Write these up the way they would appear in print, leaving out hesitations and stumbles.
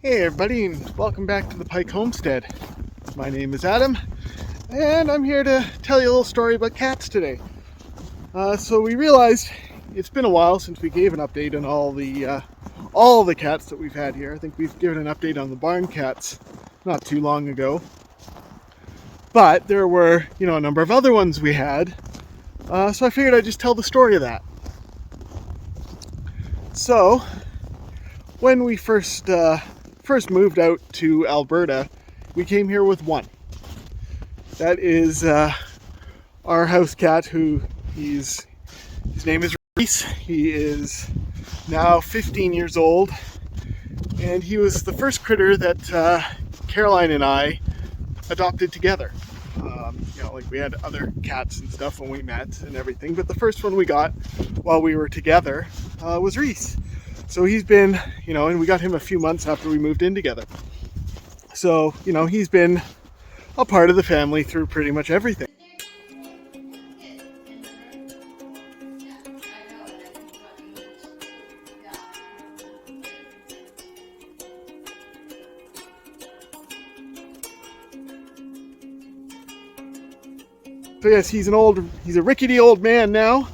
Hey everybody, and welcome back to the Pike Homestead. My name is Adam, and I'm here to tell you a little story about cats today. So we realized it's been a while since we gave an update on all the cats that we've had here. I think we've given an update on the barn cats not too long ago, but there were a number of other ones we had. So I figured I'd just tell the story of that. So when we first moved out to Alberta, we came here with one. That is our house cat, his name is Reese. He is now 15 years old, and he was the first critter that Caroline and I adopted together. Like we had other cats and stuff when we met and everything, but the first one we got while we were together was Reese. So he's been, and we got him a few months after we moved in together. So, he's been a part of the family through pretty much everything. So yes, he's a rickety old man now.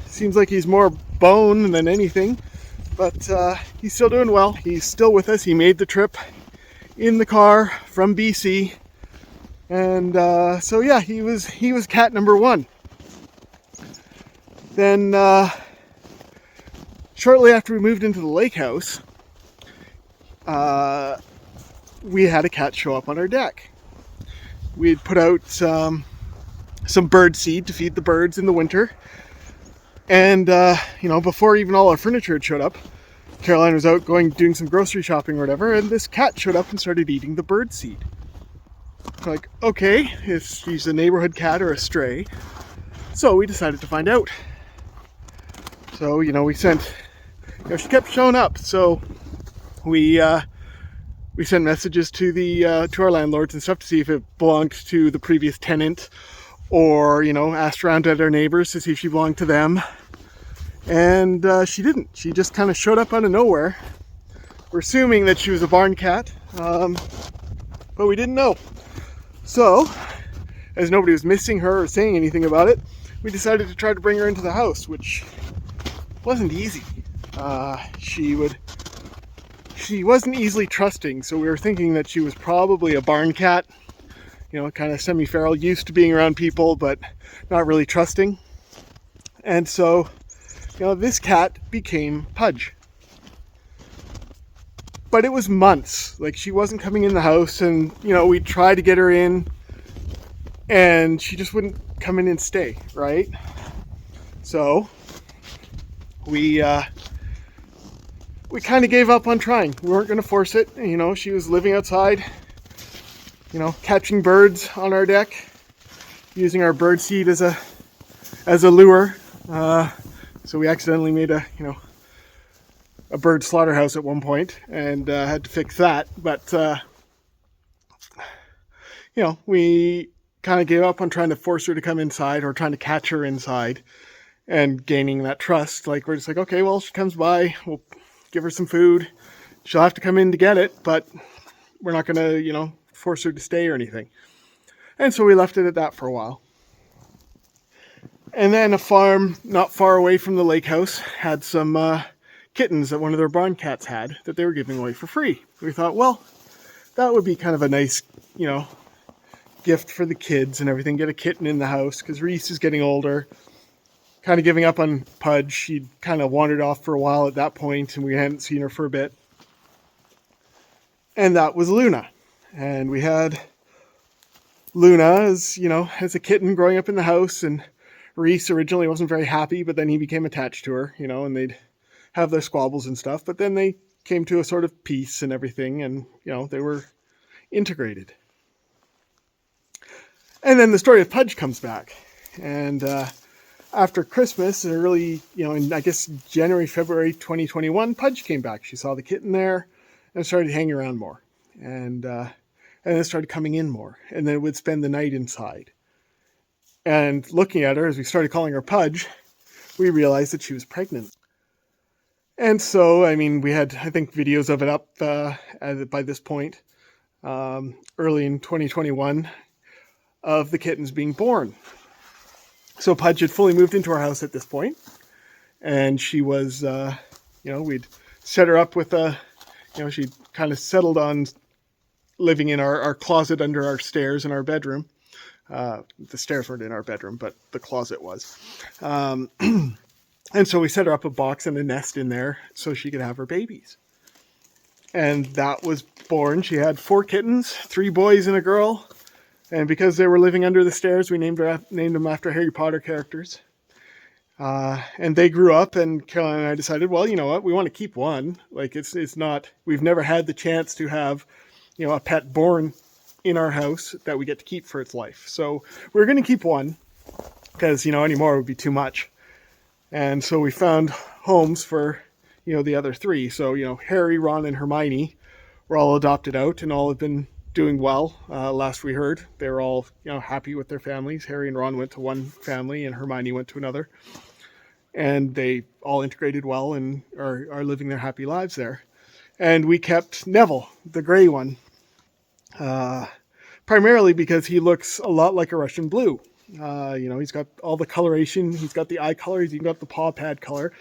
Seems like he's more bone than anything, but he's still doing well. He's still with us. He made the trip in the car from BC, and so yeah, he was cat number one. Then shortly after we moved into the lake house, we had a cat show up on our deck. We had put out some bird seed to feed the birds in the winter. And, before even all our furniture had showed up, Caroline was out doing some grocery shopping or whatever, and this cat showed up and started eating the bird seed. Like, okay, if he's a neighborhood cat or a stray. So we decided to find out. So, we sent, she kept showing up. So we sent messages to our landlords and stuff to see if it belonged to the previous tenant, or asked around at our neighbors to see if she belonged to them, and she didn't. She just kind of showed up out of nowhere. We're assuming that she was a barn cat, but we didn't know. So, as nobody was missing her or saying anything about it, we decided to try to bring her into the house, which wasn't easy. She wasn't easily trusting, so we were thinking that she was probably a barn cat, kind of semi-feral, used to being around people, but not really trusting. And so, this cat became Pudge. But it was months. Like, she wasn't coming in the house, and, we tried to get her in, and she just wouldn't come in and stay, right? So, we kind of gave up on trying. We weren't going to force it. She was living outside, catching birds on our deck, using our bird seed as a lure. So we accidentally made a bird slaughterhouse at one point, and had to fix that. But we kind of gave up on trying to force her to come inside or trying to catch her inside and gaining that trust. Like, we're just like, okay, well, she comes by, we'll give her some food. She'll have to come in to get it, but we're not going to, force her to stay or anything. And so we left it at that for a while. And then a farm not far away from the lake house had some kittens that one of their barn cats had that they were giving away for free. We thought, well, that would be kind of a nice, gift for the kids and everything. Get a kitten in the house, because Reese is getting older, kind of giving up on Pudge. She'd kind of wandered off for a while at that point, and we hadn't seen her for a bit. And that was Luna. And we had Luna as a kitten growing up in the house, and Reese originally wasn't very happy, but then he became attached to her, and they'd have their squabbles and stuff, but then they came to a sort of peace and everything, and, they were integrated. And then the story of Pudge comes back, and after Christmas, and early, in I guess January, February 2021, Pudge came back. She saw the kitten there and started hanging around more, and then started coming in more, and then would spend the night inside. And looking at her, as we started calling her Pudge, we realized that she was pregnant. And so, I mean, we had, I think, videos of it up by this point, early in 2021, of the kittens being born. So Pudge had fully moved into our house at this point, and she was, we'd set her up with she'd kind of settled on living in our closet under our stairs in our bedroom. The stairs weren't in our bedroom, but the closet was. And so we set her up a box and a nest in there so she could have her babies. And that was born. She had 4 kittens, 3 boys and a girl. And because they were living under the stairs, we named them after Harry Potter characters. And they grew up, and Caroline and I decided, well, you know what, we want to keep one. Like, it's not, we've never had the chance to have, a pet born in our house that we get to keep for its life. So we're going to keep one because, any more would be too much. And so we found homes for, the other 3. So, Harry, Ron, and Hermione were all adopted out and all have been doing well. Last we heard, they were all, happy with their families. Harry and Ron went to one family and Hermione went to another. And they all integrated well and are living their happy lives there. And we kept Neville, the gray one, primarily because he looks a lot like a Russian blue. He's got all the coloration. He's got the eye color. He's even got the paw pad color.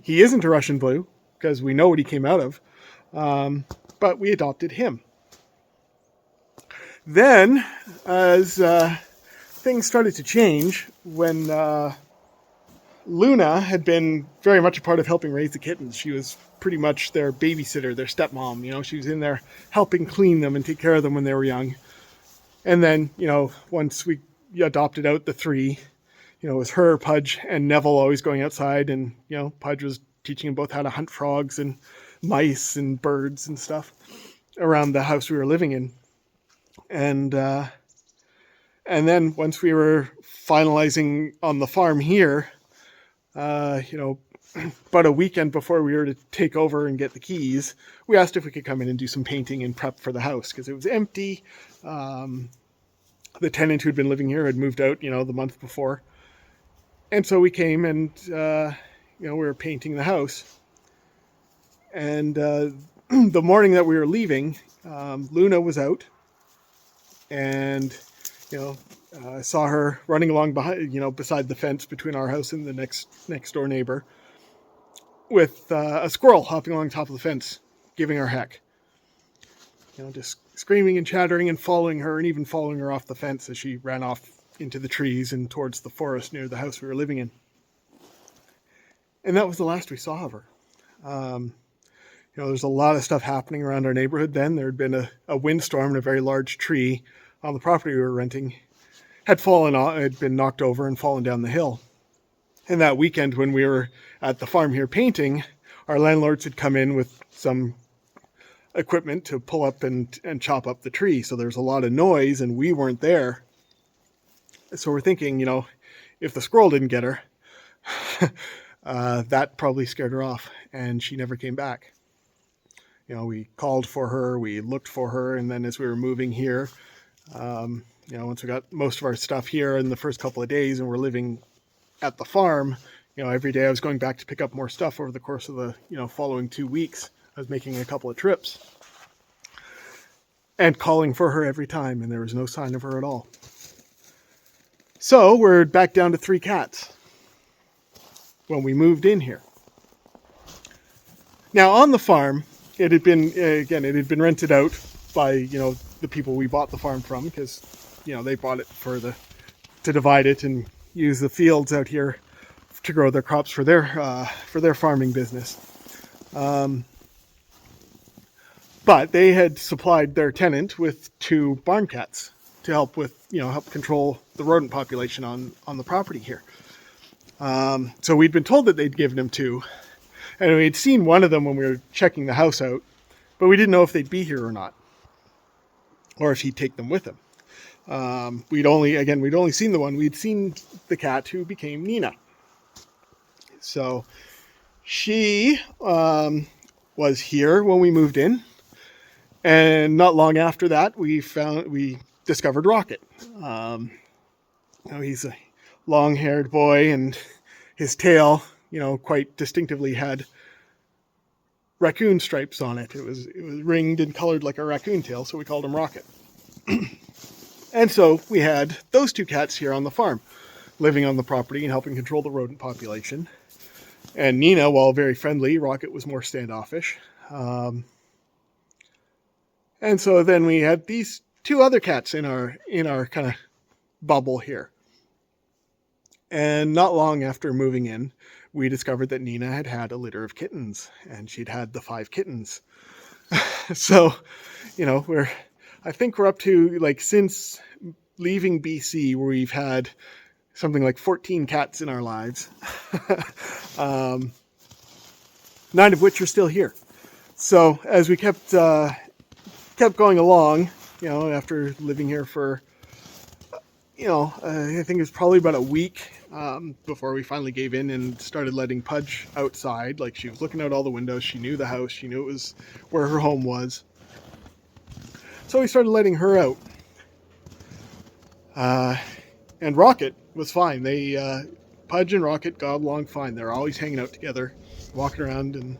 He isn't a Russian blue because we know what he came out of. But we adopted him. Then, as things started to change, when Luna had been very much a part of helping raise the kittens. She was pretty much their babysitter, their stepmom. She was in there helping clean them and take care of them when they were young. And then, once we adopted out the 3, it was her, Pudge, and Neville always going outside. And, Pudge was teaching them both how to hunt frogs and mice and birds and stuff around the house we were living in. And then once we were finalizing on the farm here, about a weekend before we were to take over and get the keys, we asked if we could come in and do some painting and prep for the house because it was empty. The tenant who'd been living here had moved out, the month before. And so we came and, we were painting the house. And the morning that we were leaving, Luna was out. And, I saw her running along behind, beside the fence between our house and the next door neighbor with a squirrel hopping along top of the fence, giving her heck. Just screaming and chattering and following her and even following her off the fence as she ran off into the trees and towards the forest near the house we were living in. And that was the last we saw of her. There's a lot of stuff happening around our neighborhood then. There had been a windstorm and a very large tree on the property we were renting had been knocked over and fallen down the hill. And that weekend when we were at the farm here painting, our landlords had come in with some equipment to pull up and chop up the tree. So there's a lot of noise and we weren't there. So we're thinking, if the squirrel didn't get her, that probably scared her off and she never came back. We called for her, we looked for her, and then as we were moving here, once we got most of our stuff here in the first couple of days and we're living at the farm, every day I was going back to pick up more stuff over the course of the, following 2 weeks. I was making a couple of trips and calling for her every time, and there was no sign of her at all. So we're back down to 3 cats when we moved in here. Now on the farm, it had been rented out by, the people we bought the farm from because, they bought it to divide it and use the fields out here to grow their crops for their farming business. But they had supplied their tenant with 2 barn cats to help control the rodent population on the property here. So we'd been told that they'd given him 2, and we'd seen one of them when we were checking the house out, but we didn't know if they'd be here or not, or if he'd take them with him. We'd only seen the one. We'd seen the cat who became Nina. So she was here when we moved in, and not long after that, we discovered Rocket. He's a long-haired boy, and his tail, quite distinctively had raccoon stripes on it. It was ringed and colored like a raccoon tail, so we called him Rocket. And so we had those two cats here on the farm, living on the property and helping control the rodent population. And Nina, while very friendly, Rocket was more standoffish. And so then we had these two other cats in our kind of bubble here. And not long after moving in, we discovered that Nina had had a litter of kittens, and she'd had the 5 kittens. So, I think we're up to, like, since leaving BC, where we've had something like 14 cats in our lives, 9 of which are still here. So as we kept going along, after living here for, I think it was probably about a week before we finally gave in and started letting Pudge outside. Like, she was looking out all the windows. She knew the house. She knew it was where her home was. So we started letting her out. And Rocket was fine. Pudge and Rocket got along fine. They're always hanging out together, walking around and,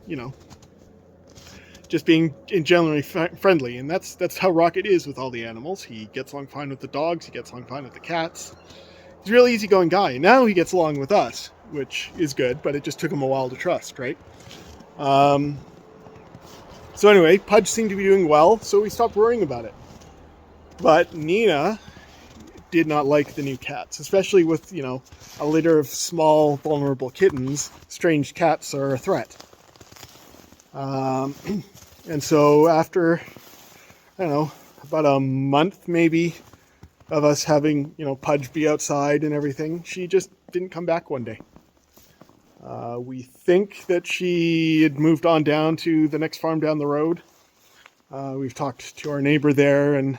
just being generally friendly. And that's how Rocket is with all the animals. He gets along fine with the dogs. He gets along fine with the cats. He's a really easygoing guy. And now he gets along with us, which is good, but it just took him a while to trust, right? So anyway, Pudge seemed to be doing well, so we stopped worrying about it. But Nina did not like the new cats, especially with, a litter of small, vulnerable kittens. Strange cats are a threat. And so after, about a month maybe of us having, Pudge be outside and everything, she just didn't come back one day. We think that she had moved on down to the next farm down the road. We've talked to our neighbor there, and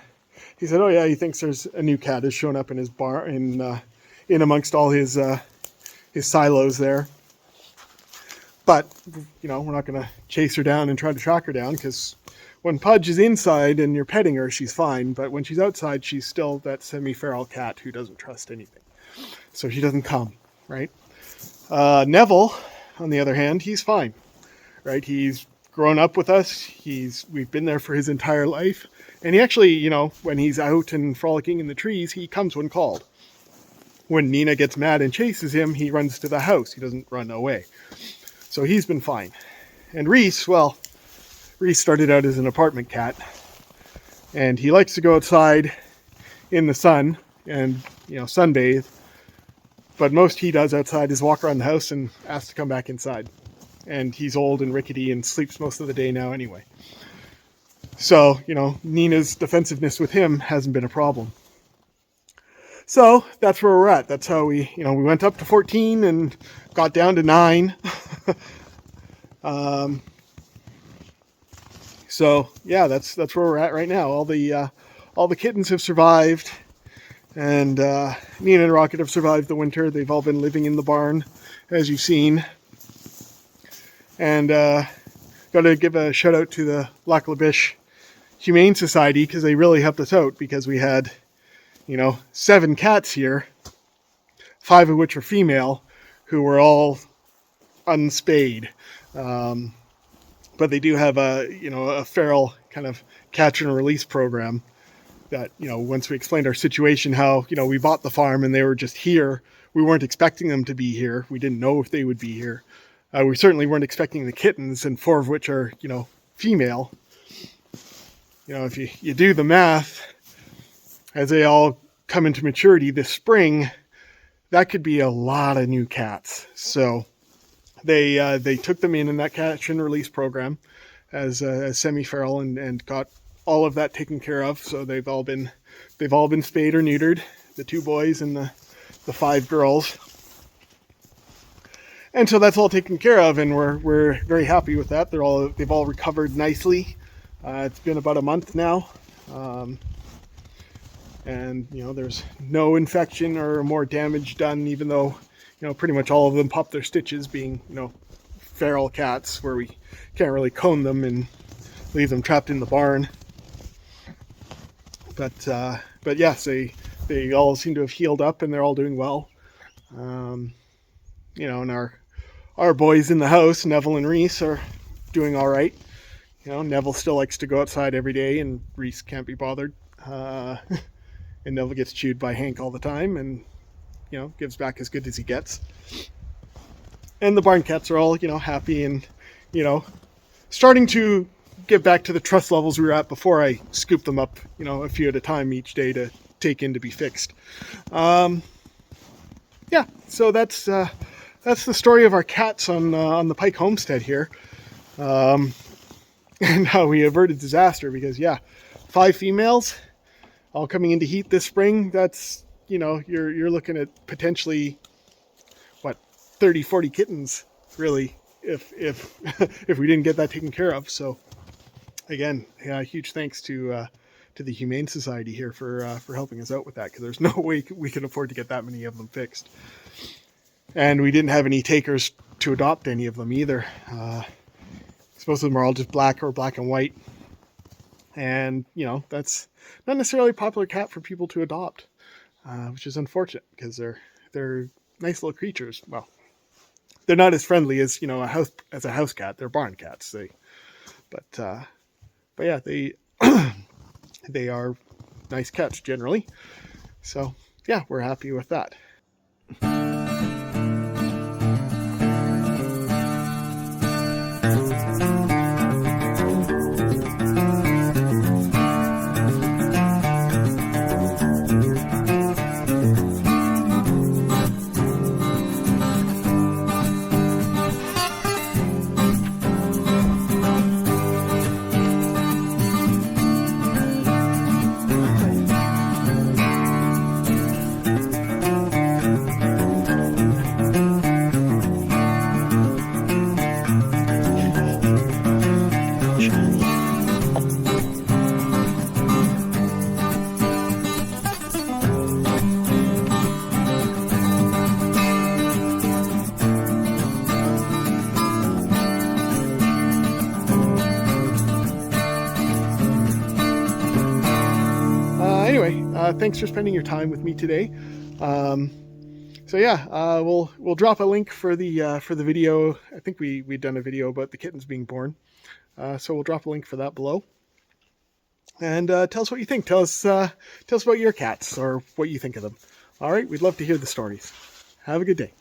he said, "Oh yeah, he thinks there's a new cat has shown up in his barn, in amongst all his silos there." But we're not going to chase her down and try to track her down, because when Pudge is inside and you're petting her, she's fine. But when she's outside, she's still that semi-feral cat who doesn't trust anything. So she doesn't come, right? Neville, on the other hand, he's fine, right? He's grown up with us. We've been there for his entire life. And he actually, when he's out and frolicking in the trees, he comes when called. When Nina gets mad and chases him, he runs to the house. He doesn't run away. So he's been fine. And Reese started out as an apartment cat. And he likes to go outside in the sun and, sunbathe. But most he does outside is walk around the house and ask to come back inside. And he's old and rickety and sleeps most of the day now anyway. So, Nina's defensiveness with him hasn't been a problem. So that's where we're at. That's how we went up to 14 and got down to 9. So yeah, that's where we're at right now. All the kittens have survived, and Nina and Rocket have survived the winter. They've all been living in the barn, as you've seen. And got to give a shout out to the Lac La Biche Humane Society, because they really helped us out, because we had 7 cats here, 5 of which were female, who were all unspayed. But they do have a feral kind of catch and release program that, once we explained our situation, how, we bought the farm and they were just here. We weren't expecting them to be here. We didn't know if they would be here. We certainly weren't expecting the kittens, and 4 of which are, female. If you do the math, as they all come into maturity this spring, that could be a lot of new cats. So they took them in that catch and release program as semi-feral and got all of that taken care of. So they've all been spayed or neutered, the 2 boys and the 5 girls. And so that's all taken care of, and we're very happy with that. They've all recovered nicely. It's been about a month now. And there's no infection or more damage done, even though pretty much all of them pop their stitches, being feral cats, where we can't really cone them and leave them trapped in the barn. But yes, they all seem to have healed up, and they're all doing well. And our boys in the house, Neville and Reese, are doing all right. You know, Neville still likes to go outside every day, and Reese can't be bothered. And Neville gets chewed by Hank all the time, and you know, gives back as good as he gets. And the barn cats are all, you know, happy and, you know, starting to get back to the trust levels we were at before I scooped them up, you know, a few at a time each day to take in to be fixed. Yeah, so that's the story of our cats on the Pike homestead here, and how we averted disaster. Because yeah, 5 females, all coming into heat this spring. That's, you know, you're looking at potentially what, 30, 40 kittens really, if if we didn't get that taken care of. So again, yeah, huge thanks to the Humane Society here for helping us out with that, because there's no way we could afford to get that many of them fixed. And we didn't have any takers to adopt any of them either. Most of them are all just black or black and white. And, you know, that's not necessarily a popular cat for people to adopt, which is unfortunate, because they're nice little creatures. Well, they're not as friendly as, you know, a house cat. They're barn cats. But yeah, they are nice cats generally. So yeah, we're happy with that. Thanks for spending your time with me today. So yeah, we'll drop a link for the video. I think we'd done a video about the kittens being born. So we'll drop a link for that below. And tell us what you think. Tell us about your cats or what you think of them. All right, we'd love to hear the stories. Have a good day.